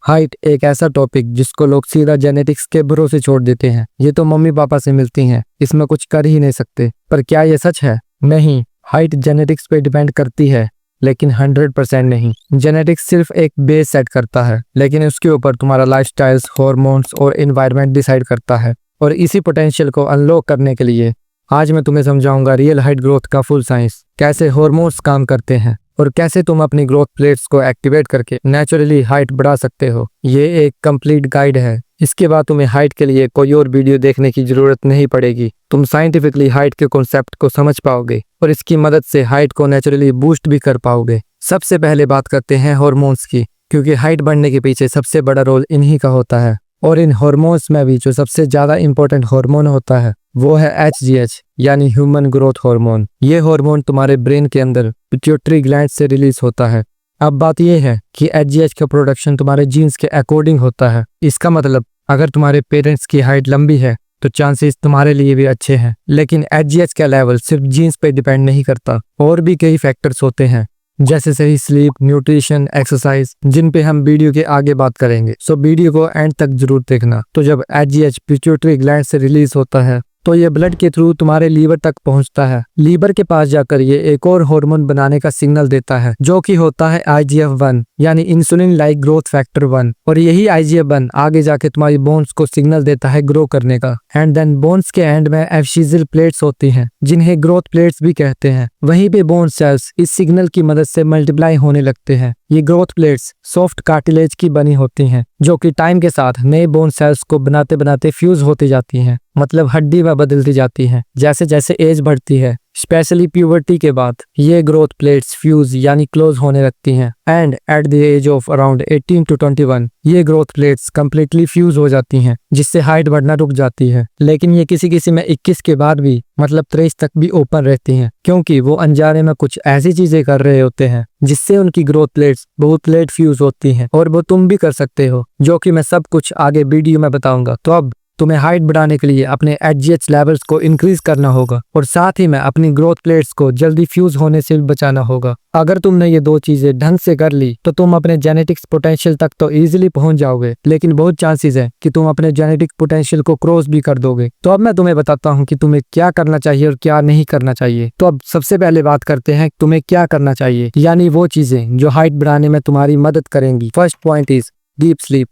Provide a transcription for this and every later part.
Height एक ऐसा topic जिसको लोग सीधा जेनेटिक्स के भरोसे छोड़ देते हैं। ये तो मम्मी पापा से मिलती हैं, इसमें कुछ कर ही नहीं सकते। पर क्या ये सच है? नहीं, हाइट जेनेटिक्स पे डिपेंड करती है, लेकिन 100% नहीं। जेनेटिक्स सिर्फ एक बेस सेट करता है, लेकिन उसके ऊपर तुम्हारा लाइफस्टाइल्स, हॉर्मोन्स और एनवायरनमेंट डिसाइड करता है। और इसी पोटेंशियल को अनलॉक करने के लिए आज मैं तुम्हें समझाऊंगा रियल हाइट ग्रोथ का फुल साइंस, कैसे हॉर्मोन्स काम करते हैं और कैसे तुम अपनी ग्रोथ प्लेट्स को एक्टिवेट करके नेचुरली हाइट बढ़ा सकते हो। ये एक कंप्लीट गाइड है। इसके बाद तुम्हें हाइट के लिए कोई और वीडियो देखने की जरूरत नहीं पड़ेगी। तुम साइंटिफिकली हाइट के कॉन्सेप्ट को समझ पाओगे और इसकी मदद से हाइट को नेचुरली बूस्ट भी कर पाओगे। सबसे पहले बात करते हैं हॉर्मोन्स की, क्योंकि हाइट बढ़ने के पीछे सबसे बड़ा रोल इन्हीं का होता है। और इन हॉर्मोन्स में भी जो सबसे ज्यादा इंपॉर्टेंट हार्मोन होता है वो है HGH यानी ह्यूमन ग्रोथ हार्मोन। ये हार्मोन तुम्हारे ब्रेन के अंदर पिट्यूटरी ग्लैंड से रिलीज होता है। अब बात यह है कि HGH का प्रोडक्शन तुम्हारे जीन्स के अकॉर्डिंग होता है। इसका मतलब अगर तुम्हारे पेरेंट्स की हाइट लंबी है तो चांसेस तुम्हारे लिए भी अच्छे हैं। लेकिन HGH का लेवल सिर्फ जीन्स पे डिपेंड नहीं करता, और भी कई फैक्टर्स होते हैं, जैसे सही स्लीप, न्यूट्रिशन, एक्सरसाइज, जिन पे हम वीडियो के आगे बात करेंगे। सो वीडियो को एंड तक जरूर देखना। तो जब HGH पिट्यूटरी ग्लैंड से रिलीज होता है तो ये ब्लड के थ्रू तुम्हारे लीवर तक पहुंचता है। लीवर के पास जाकर ये एक और हार्मोन बनाने का सिग्नल देता है, जो कि होता है IGF-1 यानी इंसुलिन लाइक ग्रोथ फैक्टर 1। और यही IGF-1 आगे जाके तुम्हारी बोन्स को सिग्नल देता है ग्रो करने का। एंड देन बोन्स के एंड में एफिशियल प्लेट्स होती हैं, जिन्हें ग्रोथ प्लेट्स भी कहते हैं। वहीं पे बोन सेल्स इस सिग्नल की मदद से मल्टीप्लाई होने लगते हैं। ये ग्रोथ प्लेट्स सॉफ्ट कार्टिलेज की बनी होती हैं, जो कि टाइम के साथ नए बोन सेल्स को बनाते बनाते फ्यूज होती जाती हैं, मतलब हड्डी में बदलती जाती हैं जैसे जैसे एज बढ़ती है। स्पेशली प्यूबर्टी के बाद ये ग्रोथ प्लेट्स फ्यूज यानी क्लोज होने लगती हैं। And at the age of around 18 to 21 ये ग्रोथ प्लेट्स कंप्लीटली फ्यूज हो जाती हैं, जिससे हाइट बढ़ना रुक जाती है। लेकिन ये किसी किसी में 21 के बाद भी मतलब 23 तक भी ओपन रहती हैं, क्योंकि वो अनजाने में कुछ ऐसी चीजें कर रहे होते हैं जिससे उनकी ग्रोथ प्लेट्स बहुत लेट फ्यूज होती हैं। और वो तुम भी कर सकते हो, जो कि मैं सब कुछ आगे वीडियो में बताऊंगा। तो अब तुम्हें हाइट बढ़ाने के लिए अपने HGH लेवल्स को इंक्रीज करना होगा, और साथ ही में अपनी ग्रोथ प्लेट्स को जल्दी फ्यूज होने से भी बचाना होगा। अगर तुमने ये दो चीजें ढंग से कर ली तो तुम अपने जेनेटिक्स पोटेंशियल तक तो इजीली पहुंच जाओगे, लेकिन बहुत चांसेस है कि तुम अपने जेनेटिक पोटेंशियल को क्रॉस भी कर दोगे। तो अब मैं तुम्हें बताता हूँ कि तुम्हें क्या करना चाहिए और क्या नहीं करना चाहिए। तो अब सबसे पहले बात करते हैं तुम्हें क्या करना चाहिए, यानी वो चीजें जो हाइट बढ़ाने में तुम्हारी मदद करेंगी। First point is deep sleep.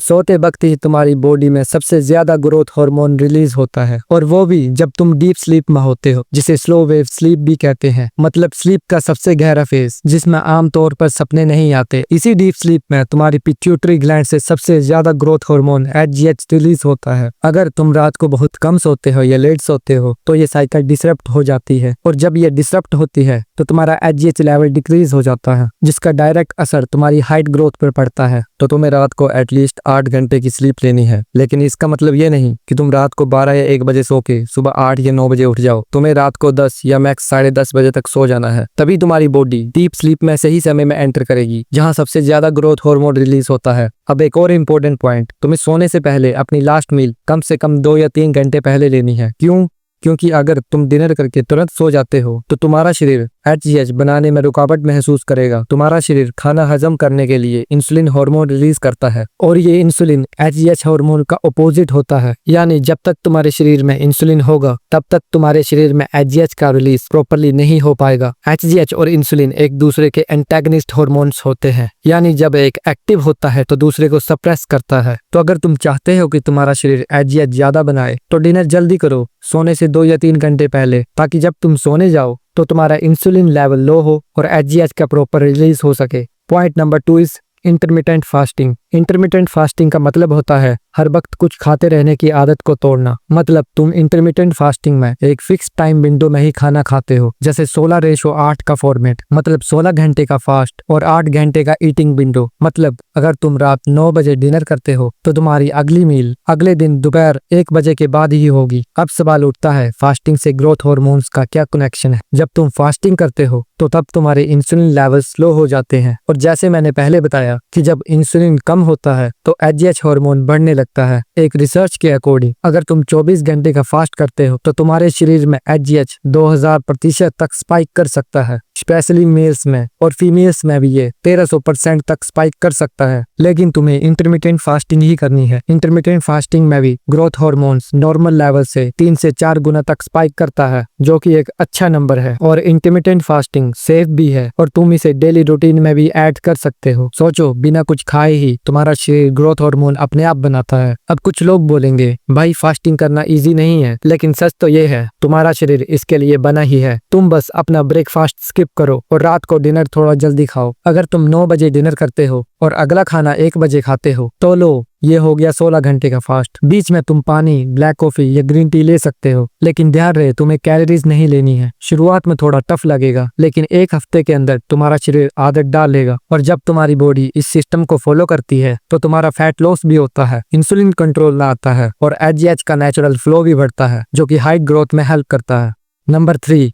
सोते वक्त ही तुम्हारी बॉडी में सबसे ज्यादा ग्रोथ हार्मोन रिलीज होता है, और वो भी जब तुम डीप स्लीप में होते हो, जिसे स्लो वेव स्लीप भी कहते हैं। मतलब स्लीप का सबसे गहरा फेज, जिसमें आमतौर पर सपने नहीं आते। इसी डीप स्लीप में तुम्हारी पिट्यूटरी ग्लैंड से सबसे ज्यादा ग्रोथ हार्मोन HGH रिलीज होता है। अगर तुम रात को बहुत कम सोते हो या लेट सोते हो तो ये साइकिल डिसरप्ट हो जाती है, और जब ये डिसरप्ट होती है तो तुम्हारा HGH लेवल डिक्रीज हो जाता है, जिसका डायरेक्ट असर तुम्हारी हाइट ग्रोथ पर पड़ता है। तो तुम्हें रात को एटलीस्ट 8 घंटे की स्लीप लेनी है। लेकिन इसका मतलब ये नहीं कि तुम रात को 12 या 1 बजे सो के सुबह 8 या 9 बजे उठ जाओ। तुम्हें रात को 10 या मैक्स 10:30 बजे तक सो जाना है। तभी तुम्हारी बॉडी डीप स्लीप में सही समय में एंटर करेगी, जहां सबसे ज्यादा ग्रोथ हार्मोन रिलीज होता है। अब एक और इम्पोर्टेंट पॉइंट, तुम्हें सोने से पहले अपनी लास्ट मील कम से कम 2 या 3 घंटे पहले लेनी है। क्यों? क्योंकि अगर तुम डिनर करके तुरंत सो जाते हो तो तुम्हारा शरीर HGH बनाने में रुकावट महसूस करेगा। तुम्हारा शरीर खाना हजम करने के लिए इंसुलिन हार्मोन रिलीज करता है, और ये इंसुलिन HGH हार्मोन का ऑपोजिट होता है। यानी जब तक तुम्हारे शरीर में इंसुलिन होगा तब तक तुम्हारे शरीर में HGH का रिलीज प्रॉपर्ली नहीं हो पाएगा। HGH और इंसुलिन एक दूसरे के एंटेगनिस्ट हार्मोन्स होते हैं, यानी जब एक एक्टिव होता है तो दूसरे को सप्रेस करता है। तो अगर तुम चाहते हो कि तुम्हारा शरीर HGH ज्यादा बनाए तो डिनर जल्दी करो, सोने से 2 या 3 घंटे पहले, ताकि जब तुम सोने जाओ तो तुम्हारा इंसुलिन लेवल लो हो और HGH का प्रॉपर रिलीज हो सके। Point number 2 is intermittent fasting. Intermittent fasting का मतलब होता है हर वक्त कुछ खाते रहने की आदत को तोड़ना। मतलब तुम इंटरमिटेंट फास्टिंग में एक फिक्स टाइम विंडो में ही खाना खाते हो, जैसे 16:8 का फॉर्मेट, मतलब 16 घंटे का फास्ट और 8 घंटे का ईटिंग विंडो। मतलब अगर तुम रात 9 बजे डिनर करते हो तो तुम्हारी अगली मील अगले दिन दोपहर 1 बजे के बाद ही होगी। अब सवाल उठता है, फास्टिंग से ग्रोथ हार्मोन्स का क्या कनेक्शन है? जब तुम फास्टिंग करते हो तो तब तुम्हारे इंसुलिन लेवल स्लो हो जाते हैं, और जैसे मैंने पहले बताया कि जब इंसुलिन कम होता है तो HGH हार्मोन बढ़ने लगता है। एक रिसर्च के अकॉर्डिंग अगर तुम 24 घंटे का फास्ट करते हो तो तुम्हारे शरीर में HGH 2000% तक स्पाइक कर सकता है। स्पेशली मेल्स में और फीमेल्स में भी ये 1300% तक स्पाइक कर सकता है। लेकिन तुम्हें इंटरमिटेंट फास्टिंग ही करनी है। इंटरमिटेंट फास्टिंग में भी ग्रोथ हार्मोन्स नॉर्मल लेवल से 3 से 4 गुना तक स्पाइक करता है, जो कि एक अच्छा नंबर है। और इंटरमिटेंट फास्टिंग सेफ भी है और तुम इसे डेली रूटीन में भी ऐड कर सकते हो। सोचो, बिना कुछ खाए ही तुम्हारा शरीर ग्रोथ हार्मोन अपने आप बनाता है। अब कुछ लोग बोलेंगे, भाई फास्टिंग करना इजी नहीं है, लेकिन सच तो ये है, तुम्हारा शरीर इसके लिए बना ही है। तुम बस अपना ब्रेकफास्ट स्किप करो और रात को डिनर थोड़ा जल्दी खाओ। अगर तुम 9 बजे डिनर करते हो और अगला खाना 1 बजे खाते हो तो लो, ये हो गया 16 घंटे का फास्ट। बीच में तुम पानी, ब्लैक कॉफी या ग्रीन टी ले सकते हो, लेकिन ध्यान रहे तुम्हें कैलोरीज नहीं लेनी है। शुरुआत में थोड़ा टफ लगेगा, लेकिन 1 हफ्ते के अंदर तुम्हारा शरीर आदत डाल लेगा। और जब तुम्हारी बॉडी इस सिस्टम को फॉलो करती है तो तुम्हारा फैट लॉस भी होता है, इंसुलिन कंट्रोल में आता है और एचजीएच का नेचुरल फ्लो भी बढ़ता है, जो कि हाइट ग्रोथ में हेल्प करता है। Number 3,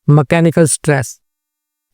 mechanical stress.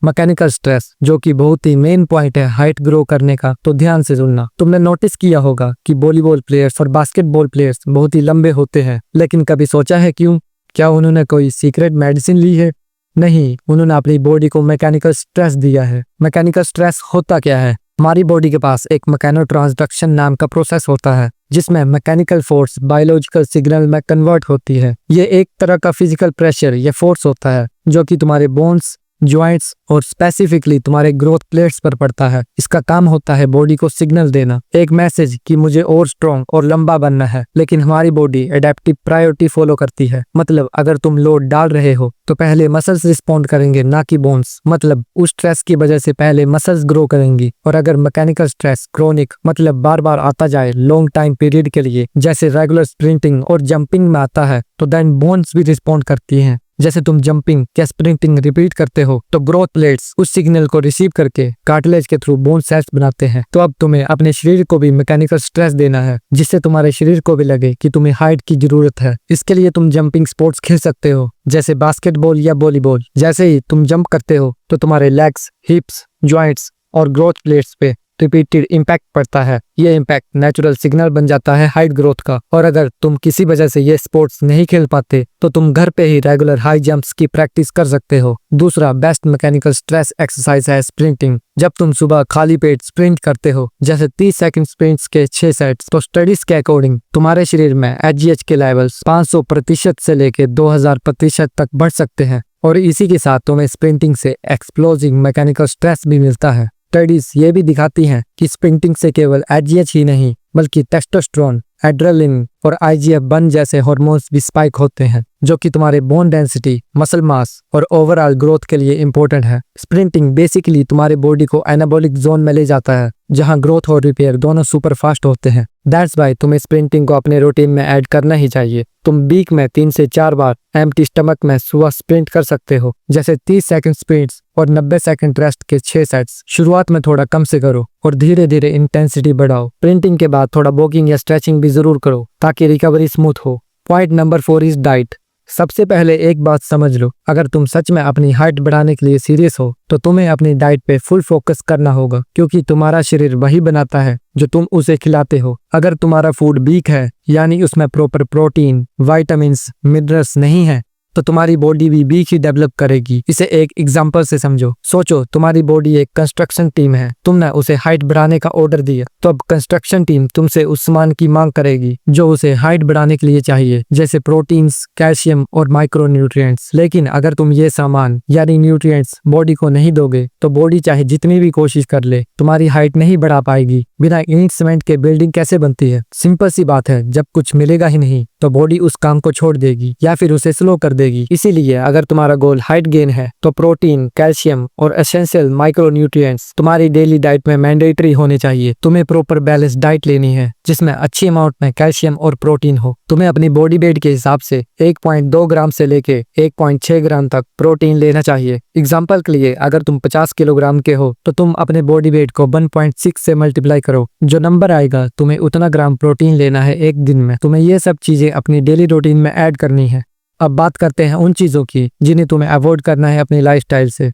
Mechanical stress, जो कि बहुत ही मेन पॉइंट है हाइट ग्रो करने का, तो ध्यान से सुनना। तुमने नोटिस किया होगा कि वॉलीबॉल प्लेयर्स और बास्केटबॉल प्लेयर्स बहुत ही लंबे होते हैं, लेकिन कभी सोचा है क्यों? क्या उन्होंने कोई सीक्रेट मेडिसिन ली है? नहीं, उन्होंने अपनी बॉडी को मैकेनिकल स्ट्रेस दिया है। मैकेनिकल स्ट्रेस होता क्या है? हमारी बॉडी के पास एक मैकेनोट्रांसडक्शन नाम का प्रोसेस होता है, जिसमें मैकेनिकल फोर्स बायोलॉजिकल सिग्नल में कन्वर्ट होती है। ये एक तरह का फिजिकल प्रेशर या फोर्स होता है, जो कि तुम्हारे बोन्स, जॉइंट्स और स्पेसिफिकली तुम्हारे ग्रोथ प्लेट्स पर पड़ता है। इसका काम होता है बॉडी को सिग्नल देना, एक मैसेज कि मुझे और स्ट्रॉन्ग और लंबा बनना है। लेकिन हमारी बॉडी एडेप्टिव प्रायोरिटी फॉलो करती है। मतलब अगर तुम लोड डाल रहे हो तो पहले मसल्स रिस्पॉन्ड करेंगे, ना कि बोन्स। मतलब उस स्ट्रेस की वजह से पहले मसल्स ग्रो करेंगी। और अगर मैकेनिकल स्ट्रेस क्रोनिक, मतलब बार बार आता जाए लॉन्ग टाइम पीरियड के लिए, जैसे रेगुलर स्प्रिंटिंग और जंपिंग में आता है, तो देन बोन्स भी रिस्पॉन्ड करती हैं। जैसे तुम जंपिंग या स्प्रिंटिंग रिपीट करते हो तो ग्रोथ प्लेट्स उस सिग्नल को रिसीव करके कार्टिलेज के थ्रू बोन सेल्स बनाते हैं। तो अब तुम्हें अपने शरीर को भी मैकेनिकल स्ट्रेस देना है, जिससे तुम्हारे शरीर को भी लगे कि तुम्हें हाइट की जरूरत है। इसके लिए तुम जंपिंग स्पोर्ट्स खेल सकते हो, जैसे बास्केटबॉल या वॉलीबॉल। जैसे ही तुम जंप करते हो तो तुम्हारे लेग्स, हिप्स, जॉइंट्स और ग्रोथ प्लेट्स पे रिपीटेड इम्पैक्ट पड़ता है। ये इम्पैक्ट नेचुरल सिग्नल बन जाता है हाइट ग्रोथ का। और अगर तुम किसी वजह से ये स्पोर्ट्स नहीं खेल पाते तो तुम घर पे ही रेगुलर हाई जंप्स की प्रैक्टिस कर सकते हो। दूसरा बेस्ट मैकेनिकल स्ट्रेस एक्सरसाइज है स्प्रिंटिंग। जब तुम सुबह खाली पेट स्प्रिंट करते हो, जैसे 30 सेकंड स्प्रिंट्स के 6 सेट्स, तो स्टडीज के अकॉर्डिंग तुम्हारे शरीर में एचजीएच के लेवल्स 500% से लेके 2000% तक बढ़ सकते हैं। और इसी के साथ तुम्हें स्प्रिंटिंग से एक्सप्लोजिव मैकेनिकल स्ट्रेस भी मिलता है। स्टडीज ये भी दिखाती हैं कि स्प्रिंटिंग से केवल एचजीएच ही नहीं, बल्कि टेस्टोस्टेरोन, एड्रेनलिन और IGF-1 जैसे हार्मोन्स भी स्पाइक होते हैं, जो कि तुम्हारे बोन डेंसिटी, मसल मास और ओवरऑल ग्रोथ के लिए इंपॉर्टेंट है। स्प्रिंटिंग बेसिकली तुम्हारे बॉडी को एनाबॉलिक जोन में ले जाता है, जहां ग्रोथ और रिपेयर दोनों सुपर फास्ट होते हैं। दैट्स वाई तुम्हें स्प्रिंटिंग को अपने रूटीन में ऐड करना ही चाहिए। तुम वीक में 3 से 4 बार एम्प्टी स्टमक में सुबह स्प्रिंट कर सकते हो, जैसे 30 सेकंड स्प्रिंट्स और 90 सेकंड रेस्ट के 6 सेट्स। शुरुआत में थोड़ा कम से करो और धीरे धीरे इंटेंसिटी बढ़ाओ। स्प्रिंटिंग के बाद थोड़ा वॉकिंग या स्ट्रेचिंग भी जरूर करो, ताकि रिकवरी स्मूथ हो। Point number 4 is diet. सबसे पहले एक बात समझ लो, अगर तुम सच में अपनी हाइट बढ़ाने के लिए सीरियस हो तो तुम्हें अपनी डाइट पे फुल फोकस करना होगा, क्योंकि तुम्हारा शरीर वही बनाता है जो तुम उसे खिलाते हो। अगर तुम्हारा फूड वीक है, यानी उसमें प्रॉपर प्रोटीन, विटामिन्स, मिनरल्स नहीं है, तो तुम्हारी बॉडी भी वीक ही डेवलप करेगी। इसे एक एग्जांपल से समझो। सोचो तुम्हारी बॉडी एक कंस्ट्रक्शन टीम है, तुमने उसे हाइट बढ़ाने का ऑर्डर दिया, तो अब कंस्ट्रक्शन टीम तुमसे उस सामान की मांग करेगी जो उसे हाइट बढ़ाने के लिए चाहिए, जैसे प्रोटीन्स, कैल्शियम और माइक्रो न्यूट्रिएंट्स। लेकिन अगर तुम ये सामान यानी न्यूट्रिएंट्स बॉडी को नहीं दोगे, तो बॉडी चाहे जितनी भी कोशिश कर ले, तुम्हारी हाइट नहीं बढ़ा पाएगी। बिना ईंट सीमेंट के बिल्डिंग कैसे बनती है? सिंपल सी बात है, जब कुछ मिलेगा ही नहीं तो बॉडी उस काम को छोड़ देगी या फिर उसे स्लो कर देगी। इसीलिए अगर तुम्हारा गोल हाइट गेन है तो प्रोटीन, कैल्शियम और एसेंशियल माइक्रो न्यूट्रिएंट्स तुम्हारी डेली डाइट में मैंडेटरी होने चाहिए। तुम्हें प्रॉपर बैलेंस डाइट लेनी है, जिसमें अच्छी अमाउंट में कैल्शियम और प्रोटीन हो। तुम्हें अपनी बॉडी वेट के हिसाब से 1.2 ग्राम से लेके 1.6 ग्राम तक प्रोटीन लेना चाहिए। एग्जाम्पल के लिए अगर तुम 50 किलोग्राम के हो तो तुम अपने बॉडी वेट को 1.6 से मल्टीप्लाई करो, जो नंबर आएगा तुम्हें उतना ग्राम प्रोटीन लेना है एक दिन में। तुम्हें ये सब चीजें अपनी डेली रूटीन में ऐड करनी है। अब बात करते हैं उन चीजों की जिन्हें तुम्हें अवॉइड करना है अपनी लाइफस्टाइल से।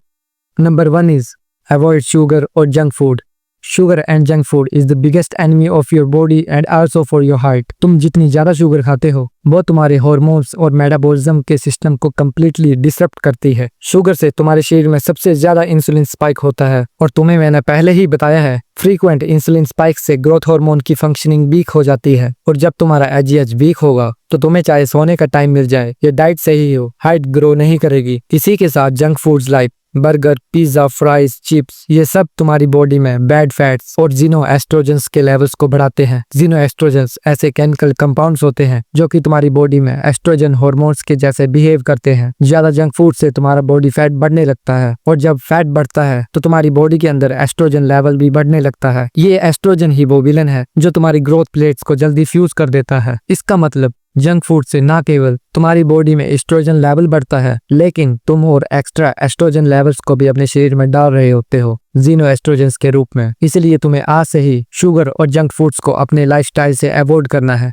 नंबर 1 इज अवॉइड शुगर और junk food. Sugar and junk food is the biggest enemy of your body and also for your heart. तुम जितनी ज्यादा शुगर खाते हो वो तुम्हारे हार्मोन्स और मेटाबॉलिज्म के सिस्टम को कम्प्लीटली डिसरप्ट करती है। शुगर से तुम्हारे शरीर में सबसे ज्यादा इंसुलिन स्पाइक होता है और तुम्हें मैंने पहले ही बताया है फ्रीक्वेंट इंसुलिन स्पाइक से ग्रोथ हार्मोन की फंक्शनिंग वीक हो जाती है और जब तुम्हारा एजीएच वीक होगा तो तुम्हें चाहे सोने का टाइम मिल जाए या डाइट सही हो, हाइट ग्रो नहीं करेगी। इसी के साथ junk foods like burger, pizza, fries, chips ये सब तुम्हारी बॉडी में बैड फैट्स और जीनो एस्ट्रोजेंस के लेवल्स को बढ़ाते हैं। जीनो एस्ट्रोजेंस ऐसे केमिकल कंपाउंड्स होते हैं जो कि तुम्हारी बॉडी में एस्ट्रोजन हार्मोन्स के जैसे बिहेव करते हैं। ज्यादा जंक फूड से तुम्हारा बॉडी फैट बढ़ने लगता है और जब फैट बढ़ता है तो तुम्हारी बॉडी के अंदर एस्ट्रोजन लेवल भी बढ़ने लगता है। ये एस्ट्रोजन ही वो विलन है जो तुम्हारी ग्रोथ प्लेट्स को जल्दी फ्यूज कर देता है। इसका मतलब जंक फूड से ना केवल तुम्हारी बॉडी में एस्ट्रोजन लेवल बढ़ता है लेकिन तुम और एक्स्ट्रा एस्ट्रोजन लेवल्स को भी अपने शरीर में डाल रहे होते हो जीनो एस्ट्रोजेंस के रूप में। इसलिए तुम्हें आज से ही शुगर और जंक फूड्स को अपने लाइफस्टाइल से अवॉइड करना है।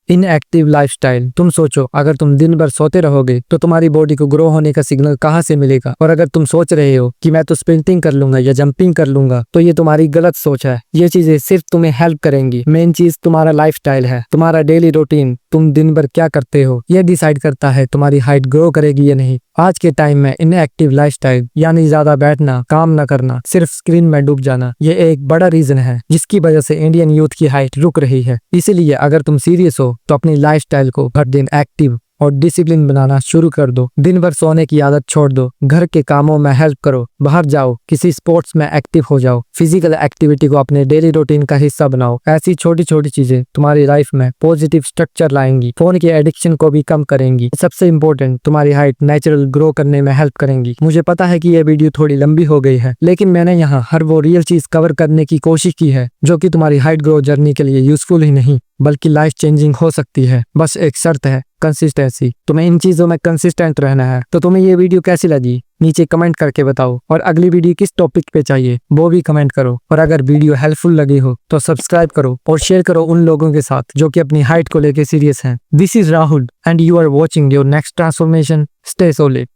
Inactive lifestyle. तुम सोचो अगर तुम दिन भर सोते रहोगे तो तुम्हारी बॉडी को ग्रो होने का सिग्नल कहाँ से मिलेगा। और अगर तुम सोच रहे हो कि मैं तो स्प्रिंटिंग कर लूंगा या जंपिंग कर लूंगा तो ये तुम्हारी गलत सोच है। ये चीजें सिर्फ तुम्हें हेल्प करेंगी। मेन चीज तुम्हारा लाइफस्टाइल है। तुम्हारा डेली रूटीन, तुम दिन भर क्या करते हो ये डिसाइड करता है तुम्हारी हाइट ग्रो करेगी या नहीं। आज के टाइम में इनएक्टिव लाइफस्टाइल यानी ज्यादा बैठना, काम न करना, सिर्फ स्क्रीन में डूब जाना ये एक बड़ा रीजन है जिसकी वजह से इंडियन यूथ की हाइट रुक रही है। इसीलिए अगर तुम सीरियस हो तो अपनी लाइफस्टाइल को हर दिन एक्टिव और डिसिप्लिन बनाना शुरू कर दो। दिन भर सोने की आदत छोड़ दो, घर के कामों में हेल्प करो, बाहर जाओ, किसी स्पोर्ट्स में एक्टिव हो जाओ, फिजिकल एक्टिविटी को अपने डेली रूटीन का हिस्सा बनाओ। ऐसी छोटी छोटी चीजें तुम्हारी लाइफ में पॉजिटिव स्ट्रक्चर लाएंगी, फोन की एडिक्शन को भी कम करेंगी। सबसे इम्पोर्टेंट तुम्हारी हाइट नेचुरल ग्रो करने में हेल्प करेंगी। मुझे पता है कि यह वीडियो थोड़ी लंबी हो गई है लेकिन मैंने यहाँ हर वो रियल चीज कवर करने की कोशिश की है जो कि तुम्हारी हाइट ग्रो जर्नी के लिए यूजफुल ही नहीं बल्कि लाइफ चेंजिंग हो सकती है। बस एक शर्त है, कंसिस्टेंसी। तुम्हें इन चीजों में कंसिस्टेंट रहना है। तो तुम्हें ये वीडियो कैसी लगी नीचे कमेंट करके बताओ और अगली वीडियो किस टॉपिक पे चाहिए वो भी कमेंट करो। और अगर वीडियो हेल्पफुल लगी हो तो सब्सक्राइब करो और शेयर करो उन लोगों के साथ जो कि अपनी हाइट को लेकर सीरियस हैं। This is Rahul and you are watching your next transformation. Stay solid.